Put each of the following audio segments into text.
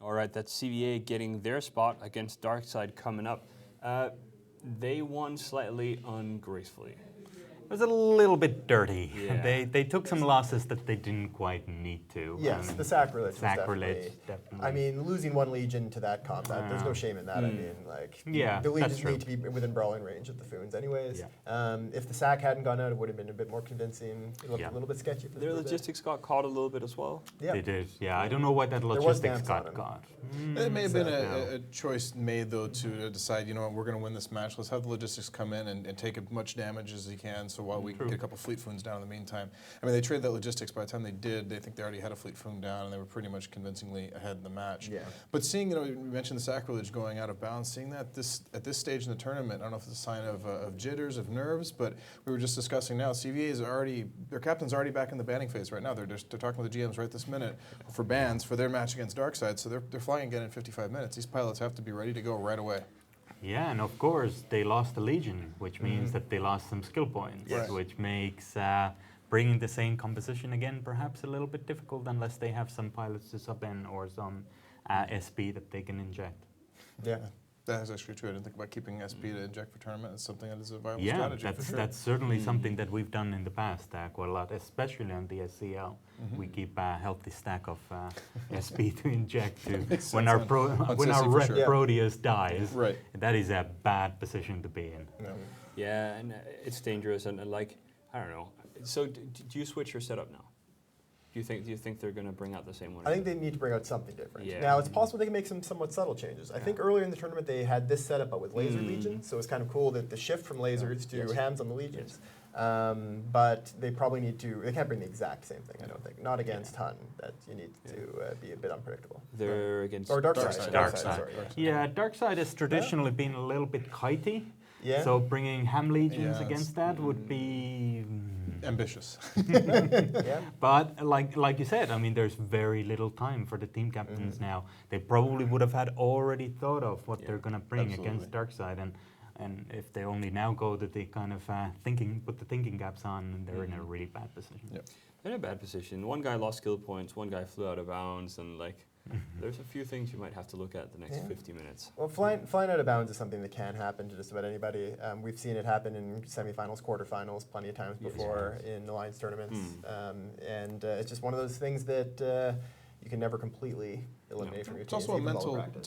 All right, that's CVA getting their spot against Darkside coming up. They won slightly ungracefully. It was a little bit dirty. Yeah. They took some losses that they didn't quite need to. Yes, the sacrilege was definitely. I mean, losing one Legion to that combat, there's no shame in that. I mean, like, Yeah, the that's Legions true. need to be within brawling range of the Foons anyways. Yeah. If the sack hadn't gone out, it would have been a bit more convincing. It looked a little bit sketchy. For Their logistics got caught a little bit as well. Yeah. They did, yeah. I don't know why that was logistics damps on got him. caught. It may have been a choice made, though, to decide, you know what, we're going to win this match. Let's have the logistics come in and take as much damage as they can, so while we get a couple Fleet Foons down in the meantime. I mean, they traded that logistics. By the time they did, they think they already had a Fleet Foon down, and they were pretty much convincingly ahead in the match. Yeah. But seeing, you know, you mentioned the sacrilege going out of bounds, seeing that at this stage in the tournament, I don't know if it's a sign of jitters, of nerves, but we were just discussing now, CVA is already, their captain's already back in the banning phase right now. They're talking with the GMs right this minute for bans for their match against Darkside, so they're flying again in 55 minutes. These pilots have to be ready to go right away. Yeah, and of course they lost the Legion, which means that they lost some skill points, Yes. which makes bringing the same composition again perhaps a little bit difficult unless they have some pilots to sub in or some SP that they can inject. Yeah. That is actually true. I didn't think about keeping SP to inject for tournament. It's something that is a viable Yeah, strategy for sure. that's certainly something that we've done in the past quite a lot, especially on the SCL. We keep a healthy stack of SP to inject to when our Sissy for sure. Proteus dies. Right. That is a bad position to be in. No. Yeah, and it's dangerous, and like, I don't know. So do you switch your setup now? Do you think they're going to bring out the same one? I think they need to bring out something different. Yeah. Now, it's possible they can make some somewhat subtle changes. I think earlier in the tournament they had this setup, but with laser legions, so it's kind of cool that the shift from lasers to hams on the legions. But they probably need to, they can't bring the exact same thing, I don't think. Not against Hun, that you need to be a bit unpredictable. They're against Or Darkside. Darkside. Sorry. Yeah, Darkside has traditionally been a little bit kitey. Yeah. So bringing ham legions Yeah, against that would be Ambitious. Yeah. But like you said, I mean, there's very little time for the team captains now. They probably would have had already thought of what they're going to bring against Darkside, and if they only now go to the kind of put the thinking caps on, they're in a really bad position. Yep. They're in a bad position. One guy lost skill points, one guy flew out of bounds, and like, there's a few things you might have to look at the next 50 minutes. Well, flying out of bounds is something that can happen to just about anybody. We've seen it happen in semifinals, quarterfinals, plenty of times before in alliance tournaments. And it's just one of those things that you can never completely eliminate from your team. It's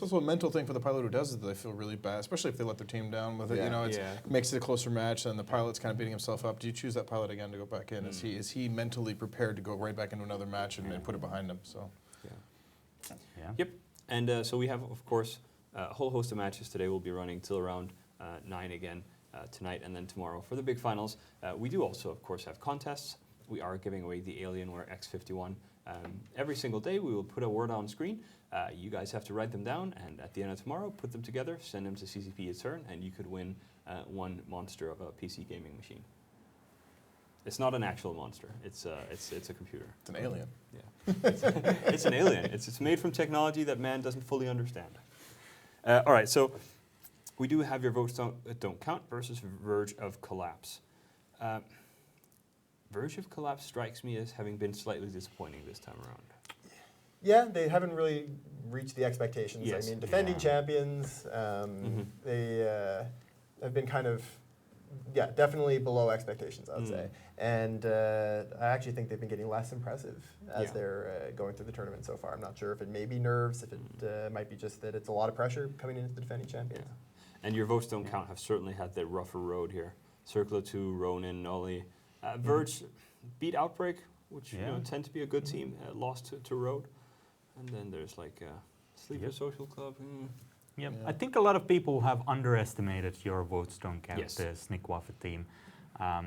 also a mental thing for the pilot who does it that they feel really bad, especially if they let their team down with it. Yeah. You know, it makes it a closer match, and the pilot's kind of beating himself up. Do you choose that pilot again to go back in? Is he mentally prepared to go right back into another match and put it behind him? So. Yeah. Yep. And so we have, of course, a whole host of matches today. We'll be running till around 9 again tonight and then tomorrow for the big finals. We do also, of course, have contests. We are giving away the Alienware X51. Every single day we will put a word on screen. You guys have to write them down, and at the end of tomorrow, put them together, send them to CCP Turn, and you could win one monster of a PC gaming machine. It's not an actual monster. It's a computer. It's an alien. Yeah, it's an alien. It's made from technology that man doesn't fully understand. All right, so we do have your votes don't count versus Verge of Collapse. Verge of Collapse strikes me as having been slightly disappointing this time around. Yeah, they haven't really reached the expectations. Yes. I mean, defending champions, they have been kind of, definitely below expectations, I would say. And I actually think they've been getting less impressive as they're going through the tournament so far. I'm not sure if it may be nerves, if it might be just that it's a lot of pressure coming into the defending champions. Yeah. And your votes don't count have certainly had the rougher road here. Circle of Two, Ronin, Nolly. Verge beat Outbreak, which tend to be a good team, lost to Road. And then there's like Sleeper Social Club. Yep. I think a lot of people have underestimated your votes don't count, Yes. the Snikwaffe team,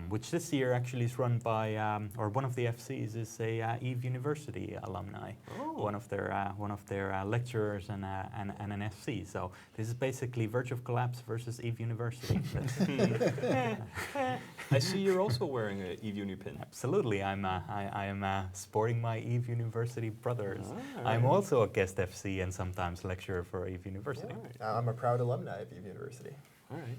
which this year actually is run by, or one of the FCs is a Eve University alumni, one of their lecturers and an FC. So this is basically Verge of Collapse versus Eve University. I see you're also wearing an Eve Uni pin. Absolutely, I am sporting my Eve University brothers. Right. I'm also a guest FC and sometimes lecturer for Eve University. I'm a proud alumni of Eve University. All right.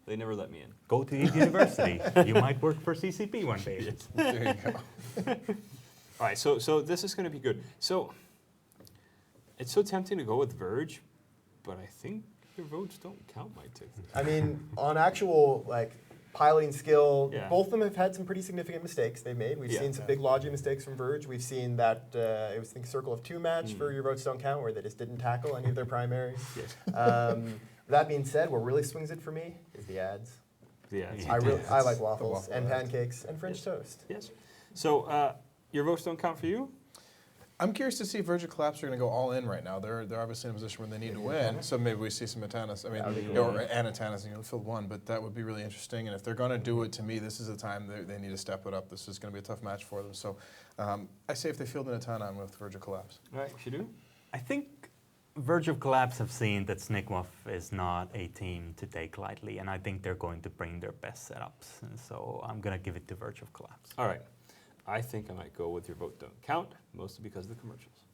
They never let me in. Go to Eve University. You might work for CCP one day. There you go. All right, so this is going to be good. So It's so tempting to go with Verge, but I think your votes don't count, my tick. I mean, on actual like piloting skill, Yeah. both of them have had some pretty significant mistakes they've made. We've Yeah. seen some big logic mistakes from Verge. We've seen that it was, I think, circle of two match for your votes don't count, where they just didn't tackle any of their primaries. Yes. That being said, what really swings it for me is the ads. Yeah. Yeah. I like The waffles waffle and ads. pancakes and French Yes. toast. Yes. So your votes don't count for you? I'm curious to see if Virgin Collapse are going to go all in right now. They're obviously in a position where they need to win, so maybe we see some Atanas. I mean, That would be or cool. Anatanas, field one, but that would be really interesting. And if they're going to do it, to me, this is the time they need to step it up. This is going to be a tough match for them. So I say if they field an Atana, I'm with Virgin Collapse. All right, Shadu? I think Verge of Collapse have seen that Snikwoff is not a team to take lightly, and I think they're going to bring their best setups. And so I'm going to give it to Verge of Collapse. All right. I think I might go with your vote don't count, mostly because of the commercials.